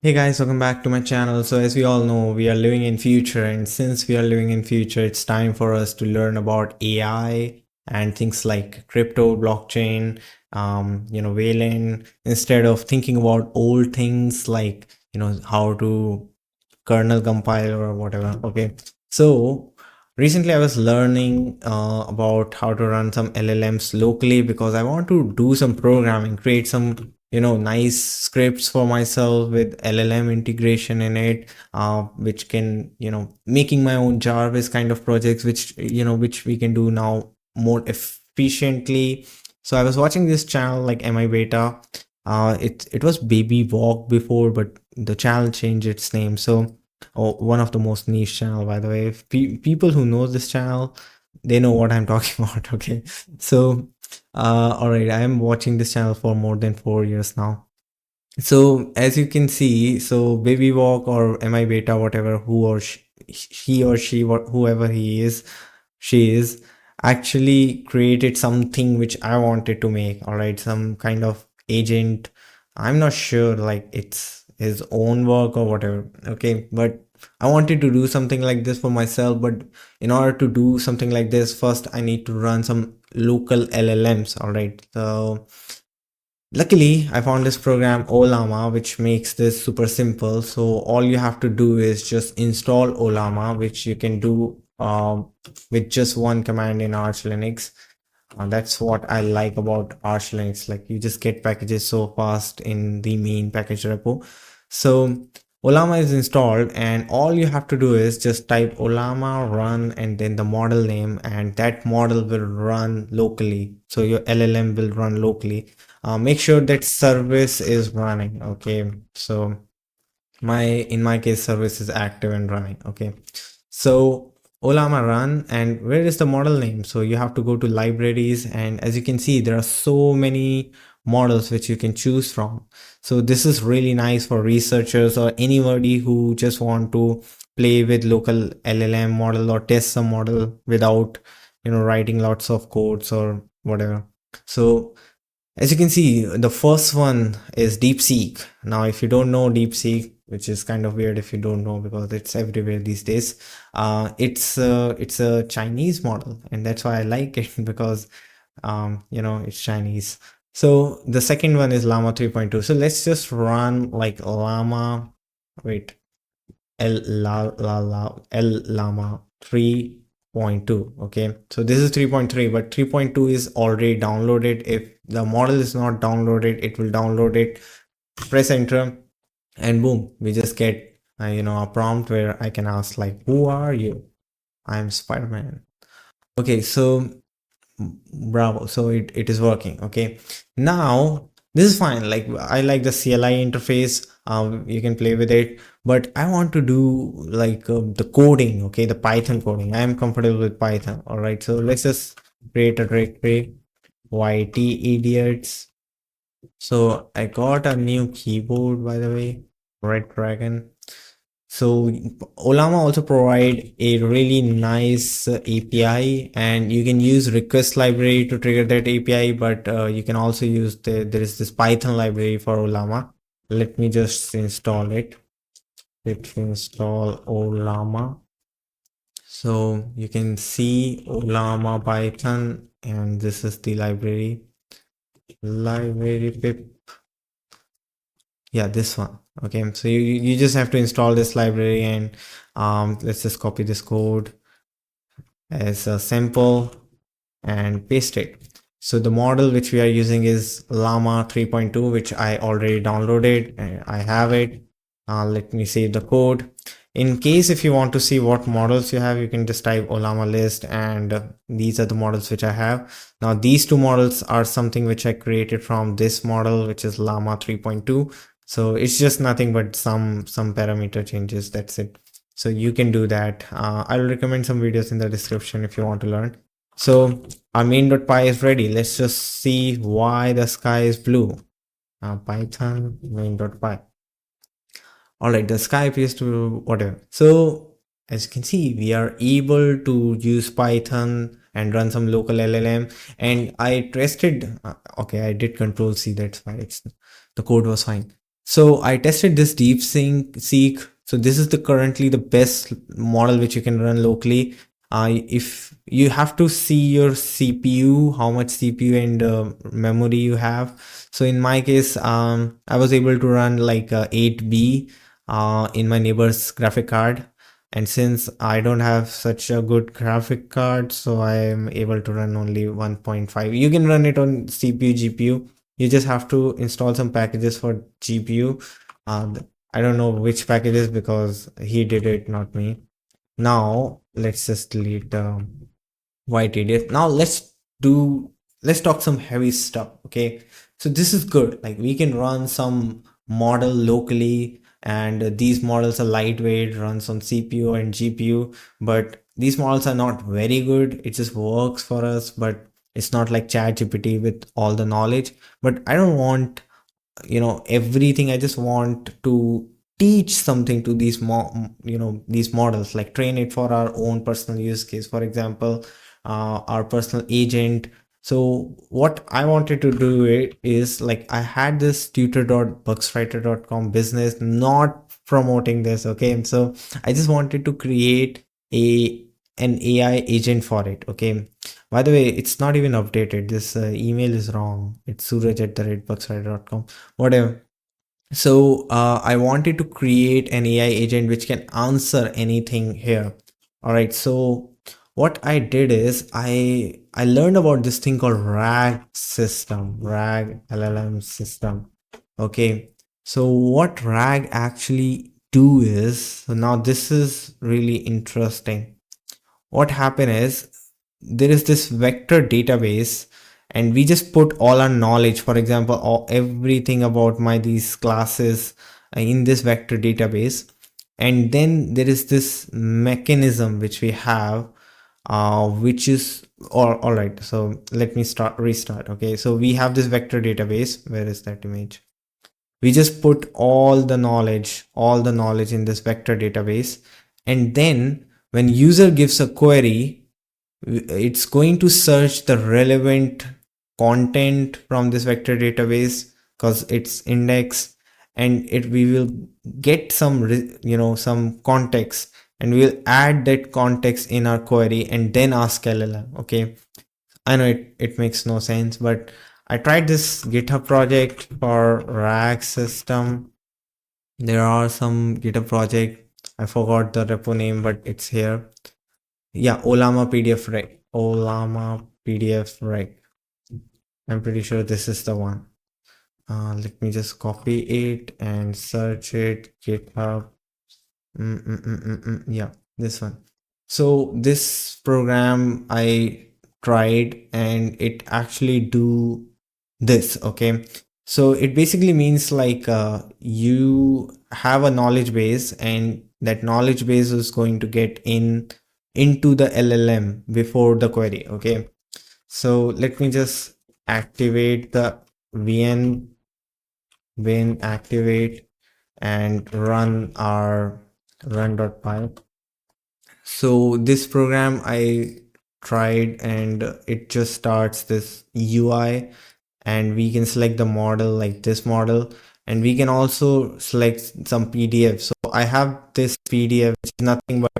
Hey guys, welcome back to my channel. So as we all know, we are living in future, and since we are living in future, it's time for us to learn about AI and things like crypto, blockchain, Wayland, instead of thinking about old things like, how to kernel compile or whatever. Okay. So recently I was learning about how to run some LLMs locally because I want to do some programming, create some nice scripts for myself with LLM integration in it, which can making my own Jarvis kind of projects, which we can do now more efficiently. So I was watching this channel like MI Beta. It was Baby Walk before, but the channel changed its name. So one of the most niche channel, by the way. People who know this channel, they know what I'm talking about. Okay, so all right, I am watching this channel for more than 4 years now. So as you can see, so Baby Walk or MI Beta, whatever, he or she, whoever he is, she is, actually created something which I wanted to make. All right, some kind of agent. I'm not sure, like it's his own work or whatever. Okay, but I wanted to do something like this for myself. But in order to do something like this, first I need to run some local LLMs. All right, so luckily, I found this program Ollama, which makes this super simple. So all you have to do is just install Ollama, which you can do with just one command in Arch Linux. That's what I like about Arch Linux. Like you just get packages so fast in the main package repo. So Ollama is installed, and all you have to do is just type Ollama run and then the model name, and that model will run locally. So your LLM will run locally. Make sure that service is running. Okay, so in my case, service is active and running. Okay, so Ollama run, and where is the model name? So you have to go to libraries, and as you can see, there are so many models which you can choose from. So this is really nice for researchers or anybody who just want to play with local LLM model or test some model without writing lots of codes or whatever. So as you can see, the first one is DeepSeek. Now, if you don't know DeepSeek, which is kind of weird if you don't know because it's everywhere these days, it's a Chinese model, and that's why I like it because it's Chinese. So the second one is Llama 3.2. So let's just run like Llama, wait, L Llama 3.2. Okay, so this is 3.3, but 3.2 is already downloaded. If the model is not downloaded, it will download it. Press enter, and boom, we just get a prompt where I can ask like, who are you? I'm Spider-Man. Okay, so bravo, so it is working. Okay, now this is fine. Like I like the CLI interface. You can play with it, but I want to do like the coding. Okay, the Python coding. I am comfortable with Python. All right, so let's just create a directory YT idiots. So I got a new keyboard, by the way, Red Dragon. So Ollama also provide a really nice API, and you can use request library to trigger that API, but you can also use there is this Python library for Ollama. Let me just install it. Let's install Ollama. So you can see Ollama Python, and this is the library pip. Yeah, this one. Okay, so you just have to install this library, and let's just copy this code as a sample and paste it. So the model which we are using is Llama 3.2, which I already downloaded and I have it. Let me save the code. In case if you want to see what models you have, you can just type Ollama list, and these are the models which I have. Now these two models are something which I created from this model, which is Llama 3.2. So it's just nothing but some parameter changes. That's it. So you can do that. I'll recommend some videos in the description if you want to learn. So our main.py is ready. Let's just see why the sky is blue. Python main.py. All right, the sky appears to whatever. So as you can see, we are able to use Python and run some local LLM. And I tested. Okay, I did Control C. That's why the code was fine. So I tested this DeepSeek. So this is the currently the best model which you can run locally. If you have to see your CPU, how much CPU and memory you have. So in my case, I was able to run like 8B in my neighbor's graphic card. And since I don't have such a good graphic card, so I am able to run only 1.5. You can run it on CPU, GPU. You just have to install some packages for GPU. I don't know which packages because he did it, not me. Now let's just delete white idiot. Now let's talk some heavy stuff. Okay, so this is good. Like we can run some model locally, and these models are lightweight, runs on CPU and GPU, but these models are not very good. It just works for us, but it's not like ChatGPT with all the knowledge. But I don't want everything. I just want to teach something to these models, like train it for our own personal use case, for example, our personal agent. So what I wanted to do it is, like, I had this tutor.bugswriter.com business, not promoting this. Okay, so I just wanted to create an AI agent for it. Okay, by the way, it's not even updated. This email is wrong. It's suraj@bugswriter.com. Whatever. So I wanted to create an AI agent which can answer anything here. All right. So what I did is I learned about this thing called RAG LLM system. Okay. So what RAG actually do is, so now this is really interesting. What happened is, there is this vector database, and we just put all our knowledge, for example, everything about these classes in this vector database. And then there is this mechanism which we have, which is, or all right, so let me restart. Okay, so we have this vector database. Where is that image? We just put all the knowledge in this vector database, and then when user gives a query, it's going to search the relevant content from this vector database because it's indexed, and we will get some context, and we'll add that context in our query and then ask LLM. Okay, I know it makes no sense, but I tried this GitHub project for RAG system. There are some GitHub project. I forgot the repo name, but it's here. Yeah, Ollama PDF rec. Ollama PDF rec. I'm pretty sure this is the one. Let me just copy it and search it. GitHub. Yeah, this one. So this program I tried, and it actually do this. Okay, so it basically means, like, you have a knowledge base, and that knowledge base is going to get into the LLM before the query. Okay, so let me just activate the vn activate and run our run.py. So this program I tried, and it just starts this UI, and we can select the model, like this model, and we can also select some PDF. So I have this PDF, which is nothing but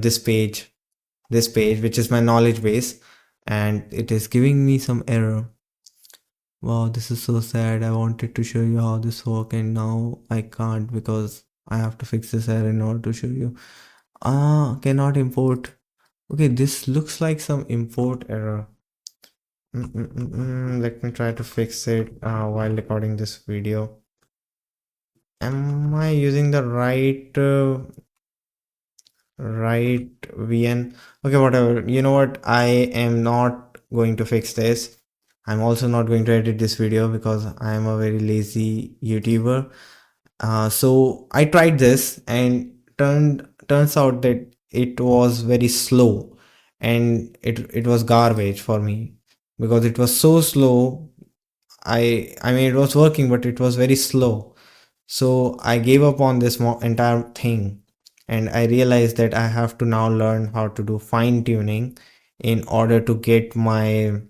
this page, which is my knowledge base, and it is giving me some error. Wow, this is so sad. I wanted to show you how this works, and now I can't because I have to fix this error in order to show you. Cannot import. Okay, this looks like some import error. Let me try to fix it while recording this video. Am I using the right VN? Okay, whatever. You know what? I am not going to fix this. I'm also not going to edit this video because I am a very lazy YouTuber. So I tried this, and turns out that it was very slow, and it was garbage for me because it was so slow. I mean, it was working, but it was very slow. So I gave up on this entire thing, and I realized that I have to now learn how to do fine tuning in order to get my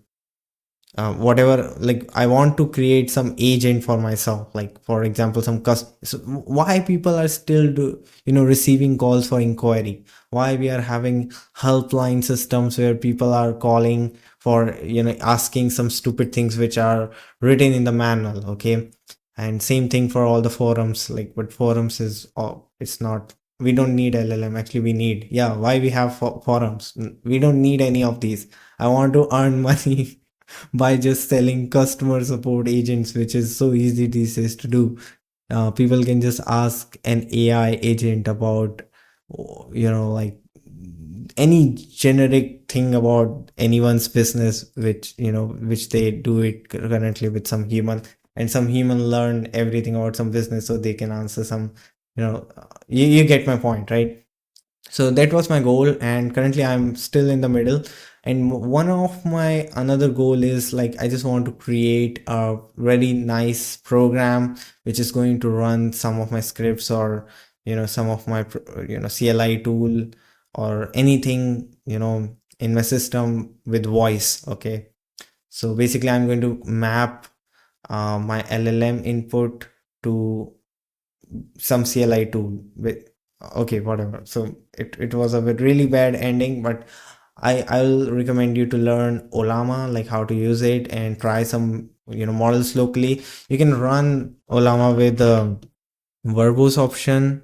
whatever, like I want to create some agent for myself, like for example some so why people are still receiving calls for inquiry, why we are having helpline systems where people are calling for asking some stupid things which are written in the manual. Okay, and same thing for all the forums, like, but forums is, oh, it's not, we don't need LLM. Actually we need, yeah, why we have forums? We don't need any of these. I want to earn money by just selling customer support agents, which is so easy these days to do. People can just ask an AI agent about, like any generic thing about anyone's business, which they do it currently with some human, and some human learn everything about some business, so they can answer some, you get my point, right? So that was my goal, and currently I'm still in the middle. And one of my another goal is, like, I just want to create a very nice program which is going to run some of my scripts, or some of my CLI tool, or anything in my system with voice. Okay, so basically I'm going to map my LLM input to some CLI tool with, okay, whatever. So it was a really bad ending, but I'll recommend you to learn Ollama, like how to use it, and try some models locally. You can run Ollama with the verbose option,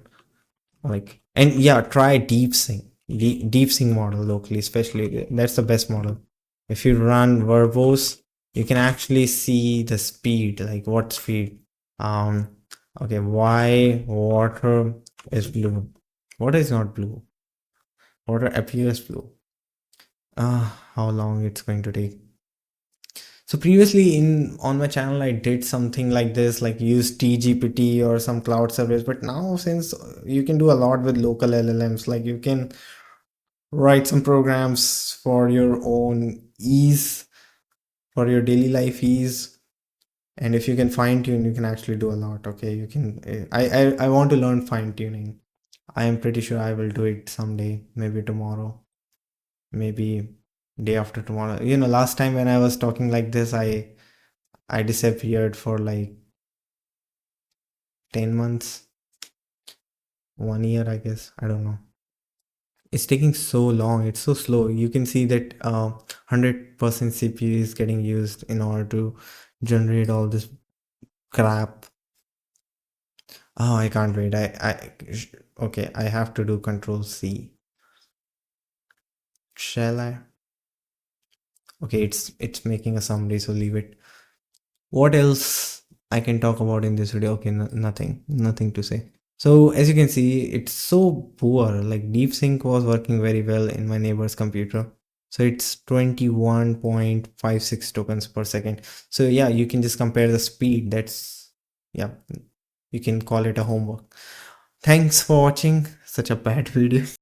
like, and yeah, try DeepSeek. DeepSeek model locally, especially, that's the best model. If you run verbose, you can actually see the speed, like what speed. um okay, why water is blue? Water is not blue. Water appears blue. How long it's going to take? So previously in on my channel, I did something like this, like use TGPT or some cloud service. But now, since you can do a lot with local LLMs, like you can write some programs for your own ease, for your daily life ease. And if you can fine tune, you can actually do a lot. Okay, you can. I want to learn fine tuning. I am pretty sure I will do it someday, maybe tomorrow, maybe day after tomorrow. Last time when I was talking like this, I disappeared for like 10 months, 1 year, I guess. I don't know. It's taking so long. It's so slow. You can see that 100% CPU is getting used in order to generate all this crap. Oh, I can't wait. Okay, I have to do Control C. Shall I? Okay, it's making a summary, so leave it. What else I can talk about in this video? Okay, nothing to say. So as you can see, it's so poor. Like DeepSync was working very well in my neighbor's computer. So it's 21.56 tokens per second. So yeah, you can just compare the speed. That's, yeah, you can call it a homework. Thanks for watching such a bad video.